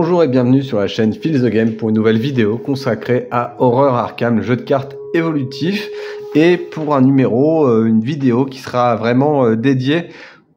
Bonjour et bienvenue sur la chaîne Feel the Game pour une nouvelle vidéo consacrée à Horror Arkham, le jeu de cartes évolutif, et pour un numéro, une vidéo qui sera vraiment dédiée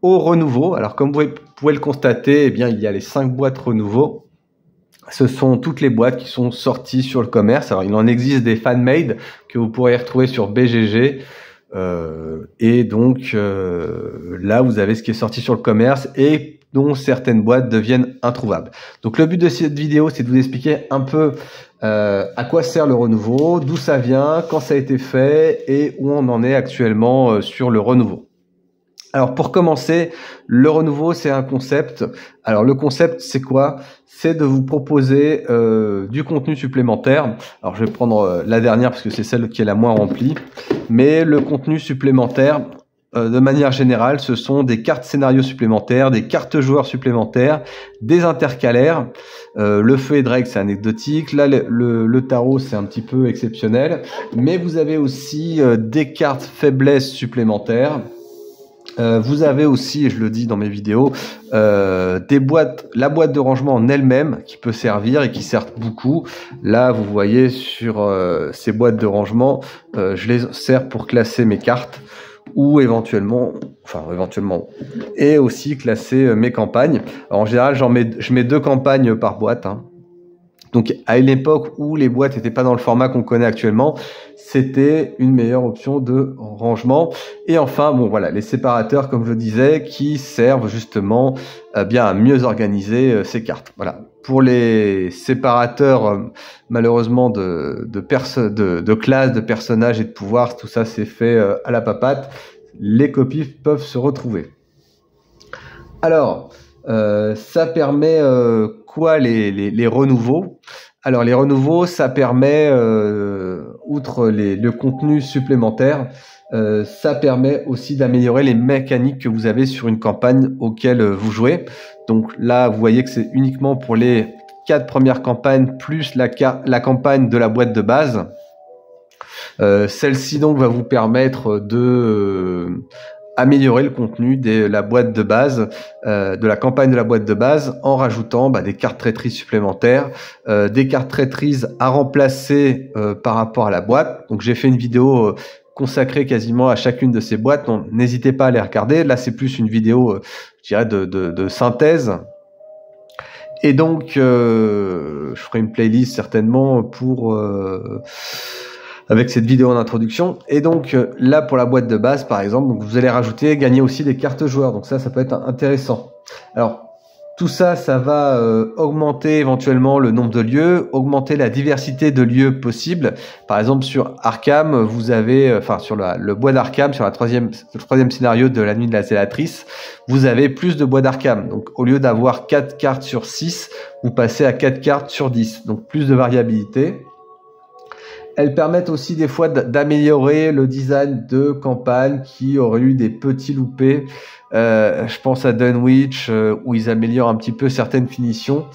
au renouveau. Alors comme vous pouvez le constater, eh bien, il y a les 5 boîtes renouveau. Ce sont toutes les boîtes qui sont sorties sur le commerce. Alors il en existe des fan-made que vous pourrez retrouver sur BGG. Et donc là vous avez ce qui est sorti sur le commerce et dont certaines boîtes deviennent introuvables. Donc le but de cette vidéo, c'est de vous expliquer un peu à quoi sert le renouveau, d'où ça vient, quand ça a été fait et où on en est actuellement sur le renouveau. Alors pour commencer, le renouveau c'est un concept. Alors le concept c'est quoi? C'est de vous proposer du contenu supplémentaire. Alors je vais prendre la dernière parce que c'est celle qui est la moins remplie. Mais le contenu supplémentaire, de manière générale, ce sont des cartes scénarios supplémentaires, des cartes joueurs supplémentaires, des intercalaires. Le feu et Drake c'est anecdotique. Là le tarot c'est un petit peu exceptionnel. Mais vous avez aussi des cartes faiblesse supplémentaires. Vous avez aussi, et je le dis dans mes vidéos, la boîte de rangement en elle-même qui peut servir et qui sert beaucoup. Là, vous voyez sur ces boîtes de rangement, je les sers pour classer mes cartes ou éventuellement, et aussi classer mes campagnes. Alors, en général, je mets 2 campagnes par boîte. Donc à une époque où les boîtes n'étaient pas dans le format qu'on connaît actuellement, c'était une meilleure option de rangement. Et enfin, bon voilà, les séparateurs, comme je disais, qui servent justement bien à mieux organiser ces cartes. Voilà. Pour les séparateurs, malheureusement de classes, de personnages et de pouvoirs, tout ça c'est fait à la papate. Les copies peuvent se retrouver. Alors, ça permet quoi les renouveaux? Alors les renouveaux, ça permet, outre le contenu supplémentaire, ça permet aussi d'améliorer les mécaniques que vous avez sur une campagne auquel vous jouez. Donc là, vous voyez que c'est uniquement pour les 4 premières campagnes plus la campagne de la boîte de base. Celle-ci donc va vous permettre de améliorer le contenu de la boîte de base, de la campagne de la boîte de base, en rajoutant des cartes traîtrises supplémentaires, des cartes traîtrises à remplacer par rapport à la boîte. Donc j'ai fait une vidéo consacrée quasiment à chacune de ces boîtes, donc n'hésitez pas à les regarder. Là c'est plus une vidéo, je dirais, de synthèse. Et donc je ferai une playlist certainement pour avec cette vidéo en introduction. Et donc là pour la boîte de base par exemple, donc vous allez rajouter, gagner aussi des cartes joueurs, donc ça peut être intéressant. Alors tout ça, ça va augmenter éventuellement le nombre de lieux, augmenter la diversité de lieux possibles. Par exemple sur Arkham, vous avez, sur le bois d'Arkham, sur le troisième scénario de la nuit de la zélatrice, vous avez plus de bois d'Arkham. Donc au lieu d'avoir 4 cartes sur 6, vous passez à 4 cartes sur 10, donc plus de variabilité. Elles permettent aussi des fois d'améliorer le design de campagne qui auraient eu des petits loupés. Je pense à Dunwich où ils améliorent un petit peu certaines finitions,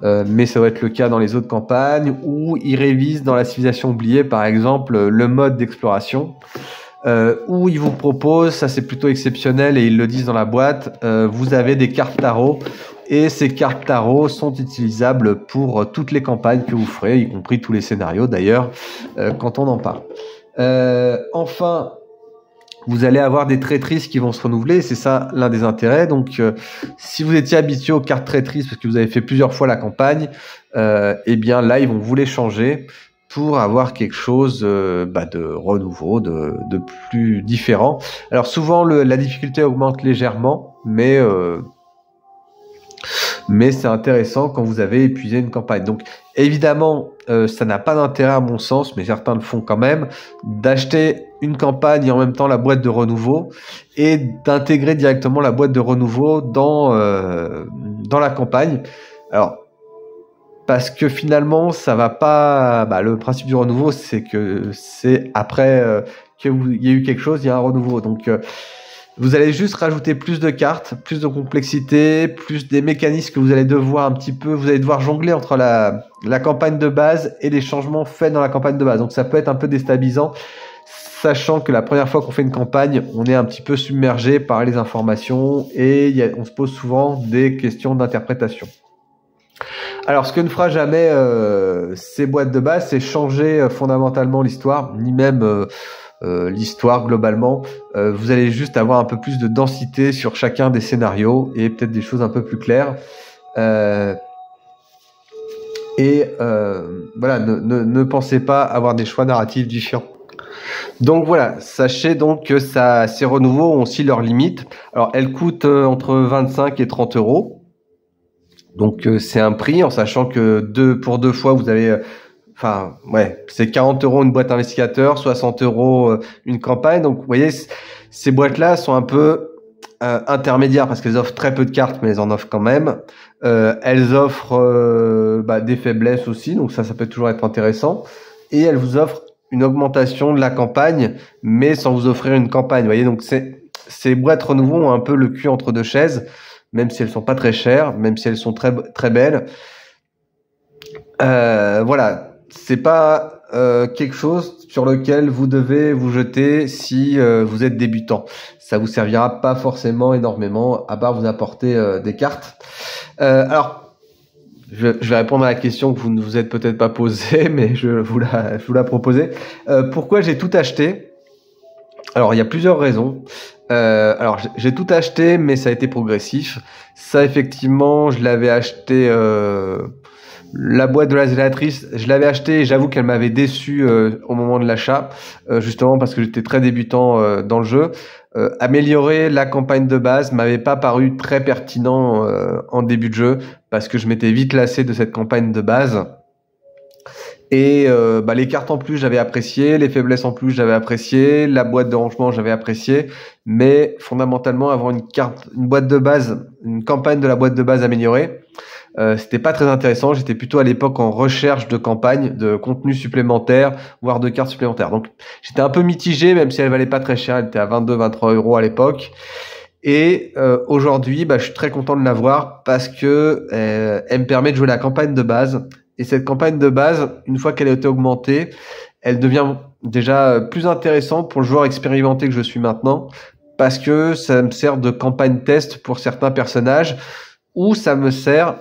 mais ça va être le cas dans les autres campagnes, où ils révisent dans la civilisation oubliée par exemple le mode d'exploration, où ils vous proposent, ça c'est plutôt exceptionnel et ils le disent dans la boîte, vous avez des cartes tarot. Et ces cartes tarot sont utilisables pour toutes les campagnes que vous ferez, y compris tous les scénarios d'ailleurs, quand on en parle. Enfin, vous allez avoir des traîtrises qui vont se renouveler, c'est ça l'un des intérêts. Donc, si vous étiez habitué aux cartes traîtrises parce que vous avez fait plusieurs fois la campagne, eh bien là, ils vont vous les changer pour avoir quelque chose de renouveau, de plus différent. Alors souvent, la difficulté augmente légèrement, mais c'est intéressant quand vous avez épuisé une campagne. Donc évidemment, ça n'a pas d'intérêt à mon sens, mais certains le font quand même, d'acheter une campagne et en même temps la boîte de renouveau et d'intégrer directement la boîte de renouveau dans la campagne. Alors, parce que finalement, ça va pas... le principe du renouveau, c'est que c'est après qu'il y a eu quelque chose, il y a un renouveau. Donc... vous allez juste rajouter plus de cartes, plus de complexité, plus des mécanismes que vous allez devoir vous allez devoir jongler entre la campagne de base et les changements faits dans la campagne de base. Donc ça peut être un peu déstabilisant, sachant que la première fois qu'on fait une campagne, on est un petit peu submergé par les informations et on se pose souvent des questions d'interprétation. Alors, ce que ne fera jamais ces boîtes de base, c'est changer fondamentalement l'histoire, ni même l'histoire globalement. Vous allez juste avoir un peu plus de densité sur chacun des scénarios et peut-être des choses un peu plus claires. Voilà, ne pensez pas avoir des choix narratifs différents. Donc voilà, sachez donc que ces renouveaux ont aussi leurs limites. Alors, elles coûtent entre 25 et 30 euros. Donc c'est un prix, en sachant que pour 2 fois, vous avez... c'est 40 euros une boîte investigateur, 60 euros une campagne. Donc, vous voyez, ces boîtes-là sont un peu intermédiaires parce qu'elles offrent très peu de cartes, mais elles en offrent quand même. Elles offrent des faiblesses aussi, donc ça peut toujours être intéressant. Et elles vous offrent une augmentation de la campagne, mais sans vous offrir une campagne. Vous voyez, donc ces boîtes renouveau ont un peu le cul entre deux chaises, même si elles sont pas très chères, même si elles sont très très belles. Voilà, c'est pas quelque chose sur lequel vous devez vous jeter si vous êtes débutant. Ça vous servira pas forcément énormément, à part vous apporter des cartes. Alors, je vais répondre à la question que vous ne vous êtes peut-être pas posée, mais je vous la proposer. Pourquoi j'ai tout acheté? Alors, il y a plusieurs raisons. Alors, j'ai tout acheté, mais ça a été progressif. Ça, effectivement, je l'avais acheté... La boîte de la zélatrice, je l'avais achetée et j'avoue qu'elle m'avait déçu au moment de l'achat, justement parce que j'étais très débutant dans le jeu. Améliorer la campagne de base m'avait pas paru très pertinent en début de jeu, parce que je m'étais vite lassé de cette campagne de base. Et les cartes en plus j'avais apprécié, les faiblesses en plus j'avais apprécié, la boîte de rangement j'avais apprécié, mais fondamentalement avoir une boîte de base, une campagne de la boîte de base améliorée, c'était pas très intéressant. J'étais plutôt à l'époque en recherche de campagne, de contenu supplémentaire, voire de cartes supplémentaires. Donc j'étais un peu mitigé, même si elle valait pas très cher, elle était à 22-23 euros à l'époque. Et aujourd'hui, je suis très content de l'avoir parce que elle me permet de jouer la campagne de base. Et cette campagne de base, une fois qu'elle a été augmentée, elle devient déjà plus intéressante pour le joueur expérimenté que je suis maintenant, parce que ça me sert de campagne test pour certains personnages, ou ça me sert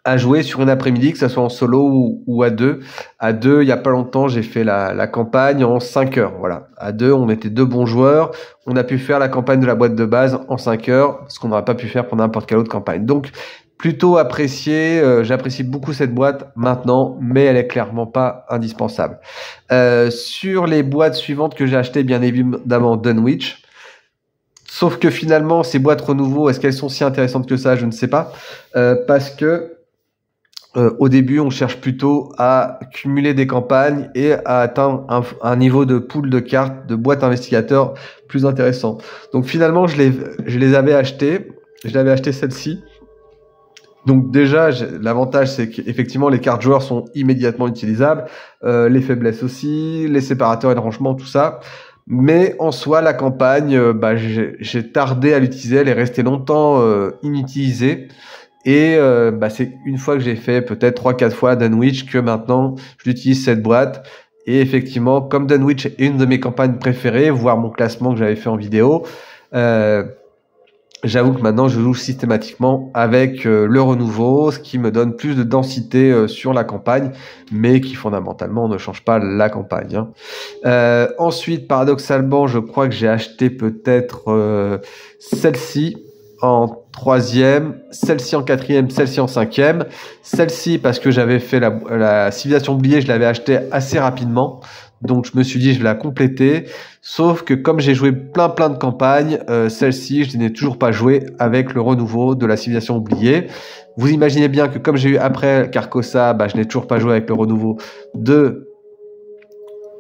à jouer sur une après-midi, que ça soit en solo ou à deux. À deux, il y a pas longtemps, j'ai fait la campagne en 5 heures. Voilà. À deux, on était 2 bons joueurs. On a pu faire la campagne de la boîte de base en 5 heures, ce qu'on n'aurait pas pu faire pour n'importe quelle autre campagne. Donc, plutôt apprécié. J'apprécie beaucoup cette boîte maintenant, mais elle est clairement pas indispensable. Sur les boîtes suivantes que j'ai achetées, bien évidemment, Dunwich. Sauf que finalement, ces boîtes renouveau, est-ce qu'elles sont si intéressantes que ça? Je ne sais pas. Parce que au début, on cherche plutôt à cumuler des campagnes et à atteindre un niveau de pool de cartes, de boîtes investigateurs plus intéressant. Donc finalement, je les avais achetées. Je l'avais acheté celle-ci. Donc déjà, l'avantage, c'est qu'effectivement, les cartes joueurs sont immédiatement utilisables. Les faiblesses aussi, les séparateurs et le rangement, tout ça. Mais en soi, la campagne, j'ai tardé à l'utiliser. Elle est restée longtemps inutilisée. Et c'est une fois que j'ai fait peut-être 3-4 fois Dunwich que maintenant j'utilise cette boîte. Et effectivement, comme Dunwich est une de mes campagnes préférées, voire mon classement que j'avais fait en vidéo, j'avoue que maintenant je joue systématiquement avec le renouveau, ce qui me donne plus de densité sur la campagne, mais qui fondamentalement ne change pas la campagne. Ensuite, paradoxalement, je crois que j'ai acheté peut-être celle-ci en 3e, celle-ci en 4e, celle-ci en 5e. Celle-ci parce que j'avais fait la civilisation oubliée, je l'avais achetée assez rapidement. Donc je me suis dit je vais la compléter. Sauf que comme j'ai joué plein de campagnes, celle-ci je n'ai toujours pas joué avec le renouveau de la civilisation oubliée. Vous imaginez bien que comme j'ai eu après Carcosa, je n'ai toujours pas joué avec le renouveau de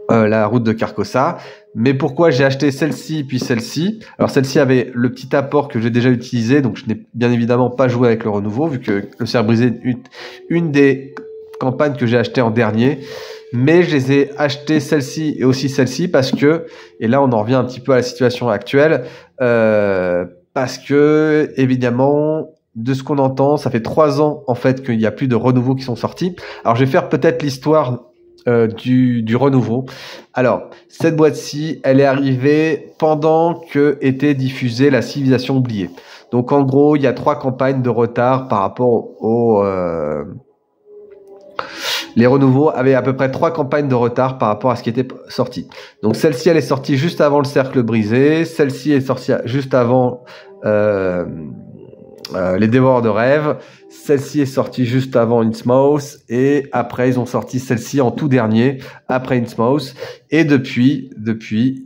la route de Carcosa. Mais pourquoi j'ai acheté celle-ci puis celle-ci? Alors celle-ci avait le petit apport que j'ai déjà utilisé, donc je n'ai bien évidemment pas joué avec le renouveau, vu que le cerf brisé est une des campagnes que j'ai achetées en dernier. Mais je les ai achetées celle-ci et aussi celle-ci parce que, et là on en revient un petit peu à la situation actuelle, parce que évidemment, de ce qu'on entend, ça fait 3 ans en fait qu'il n'y a plus de renouveaux qui sont sortis. Alors je vais faire peut-être l'histoire du renouveau. Alors, cette boîte-ci, elle est arrivée pendant que était diffusée la civilisation oubliée. Donc en gros, il y a 3 campagnes de retard par rapport aux... Les renouveaux avaient à peu près 3 campagnes de retard par rapport à ce qui était sorti. Donc celle-ci, elle est sortie juste avant le cercle brisé. Celle-ci est sortie juste avant les dévoreurs de rêves. Celle-ci est sortie juste avant Innsmouth. Et après, ils ont sorti celle-ci en tout dernier, après Innsmouth. Et depuis,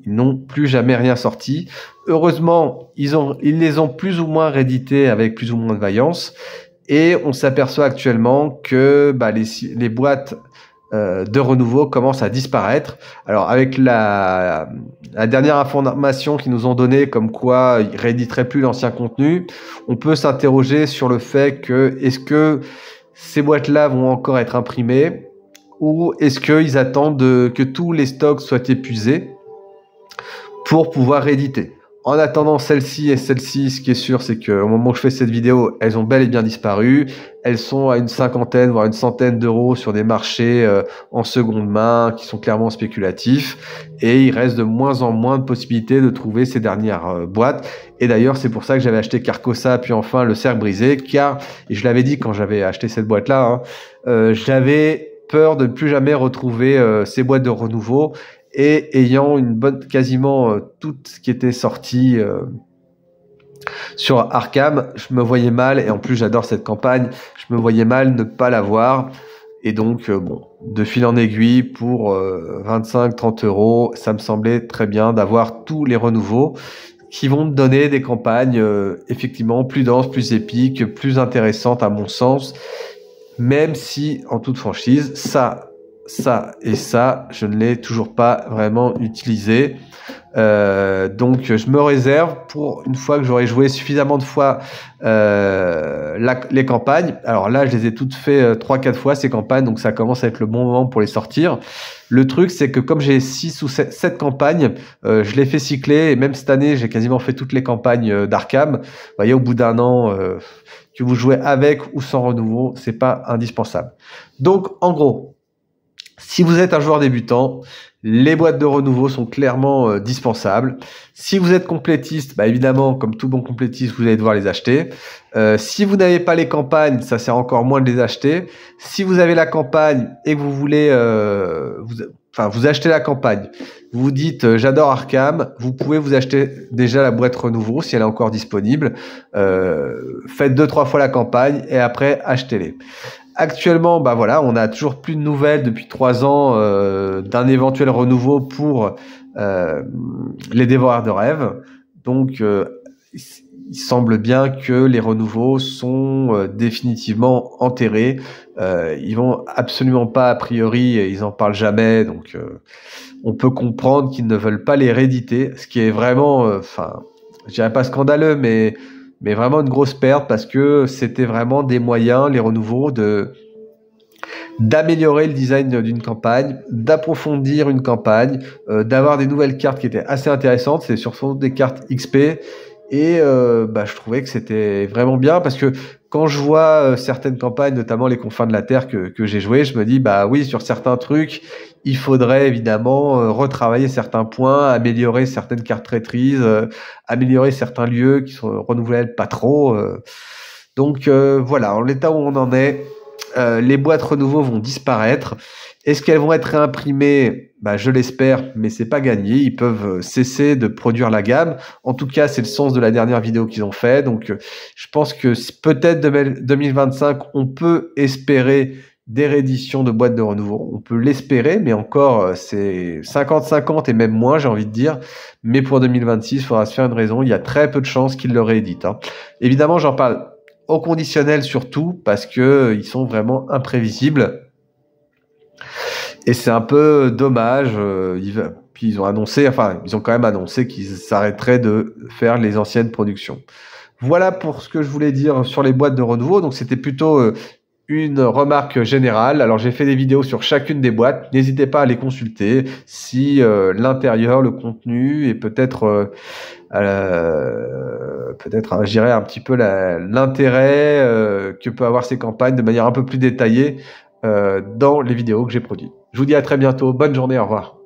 ils n'ont plus jamais rien sorti. Heureusement, ils les ont plus ou moins réédités avec plus ou moins de vaillance. Et on s'aperçoit actuellement que les boîtes de renouveau commencent à disparaître. Alors avec la dernière information qu'ils nous ont donnée, comme quoi ils rééditeraient plus l'ancien contenu, on peut s'interroger sur le fait que est-ce que ces boîtes-là vont encore être imprimées ou est-ce qu'ils attendent que tous les stocks soient épuisés pour pouvoir rééditer. En attendant celle-ci et celle-ci, ce qui est sûr, c'est qu'au moment où je fais cette vidéo, elles ont bel et bien disparu. Elles sont à une 50aine, voire une 100aine d'euros sur des marchés en seconde main qui sont clairement spéculatifs. Et il reste de moins en moins de possibilités de trouver ces dernières boîtes. Et d'ailleurs, c'est pour ça que j'avais acheté Carcosa, puis enfin le cercle brisé, car, et je l'avais dit quand j'avais acheté cette boîte-là, j'avais peur de ne plus jamais retrouver ces boîtes de renouveau. Et ayant quasiment tout ce qui était sorti sur Arkham, je me voyais mal, et en plus j'adore cette campagne, je me voyais mal ne pas l'avoir. Et donc, de fil en aiguille, pour 25-30 euros, ça me semblait très bien d'avoir tous les renouveaux qui vont me donner des campagnes effectivement plus denses, plus épiques, plus intéressantes à mon sens, même si, en toute franchise, ça et ça, je ne l'ai toujours pas vraiment utilisé. Donc je me réserve pour une fois que j'aurai joué suffisamment de fois les campagnes. Alors là, je les ai toutes fait 3-4 fois ces campagnes, donc ça commence à être le bon moment pour les sortir. Le truc, c'est que comme j'ai 6 ou 7 campagnes, je les fais cycler, et même cette année, j'ai quasiment fait toutes les campagnes d'Arkham. Vous voyez, au bout d'un an, que vous jouez avec ou sans renouveau, c'est pas indispensable. Donc en gros, si vous êtes un joueur débutant, les boîtes de renouveau sont clairement dispensables. Si vous êtes complétiste, évidemment, comme tout bon complétiste, vous allez devoir les acheter. Si vous n'avez pas les campagnes, ça sert encore moins de les acheter. Si vous avez la campagne et que vous voulez, vous achetez la campagne, vous vous dites j'adore Arkham, vous pouvez vous acheter déjà la boîte renouveau si elle est encore disponible. Faites 2-3 fois la campagne et après achetez-les. Actuellement, on a toujours plus de nouvelles depuis 3 ans d'un éventuel renouveau pour les dévoreurs de rêves. Donc, il semble bien que les renouveaux sont définitivement enterrés. Ils vont absolument pas, a priori, ils en parlent jamais. Donc, on peut comprendre qu'ils ne veulent pas les rééditer, ce qui est vraiment, je dirais pas scandaleux, mais vraiment une grosse perte parce que c'était vraiment des moyens, les renouveaux, d'améliorer le design d'une campagne, d'approfondir une campagne, d'avoir des nouvelles cartes qui étaient assez intéressantes. C'est surtout des cartes XP et je trouvais que c'était vraiment bien parce que quand je vois certaines campagnes, notamment les confins de la Terre que j'ai joué, je me dis oui, sur certains trucs, il faudrait évidemment retravailler certains points, améliorer certaines cartes traîtrises, améliorer certains lieux qui sont renouvelables pas trop. Donc voilà, en l'état où on en est, les boîtes renouveau vont disparaître. Est-ce qu'elles vont être réimprimées? Je l'espère, mais c'est pas gagné. Ils peuvent cesser de produire la gamme. En tout cas, c'est le sens de la dernière vidéo qu'ils ont fait. Donc, je pense que peut-être 2025, on peut espérer des rééditions de boîtes de renouveau. On peut l'espérer, mais encore, c'est 50-50 et même moins, j'ai envie de dire. Mais pour 2026, il faudra se faire une raison. Il y a très peu de chances qu'ils le rééditent. Évidemment, j'en parle au conditionnel surtout parce que ils sont vraiment imprévisibles. Et c'est un peu dommage. Puis ils ont quand même annoncé qu'ils s'arrêteraient de faire les anciennes productions. Voilà pour ce que je voulais dire sur les boîtes de renouveau. Donc c'était plutôt une remarque générale. Alors j'ai fait des vidéos sur chacune des boîtes. N'hésitez pas à les consulter si l'intérieur, le contenu et peut-être je dirais un petit peu l'intérêt que peut avoir ces campagnes de manière un peu plus détaillée dans les vidéos que j'ai produites. Je vous dis à très bientôt. Bonne journée. Au revoir.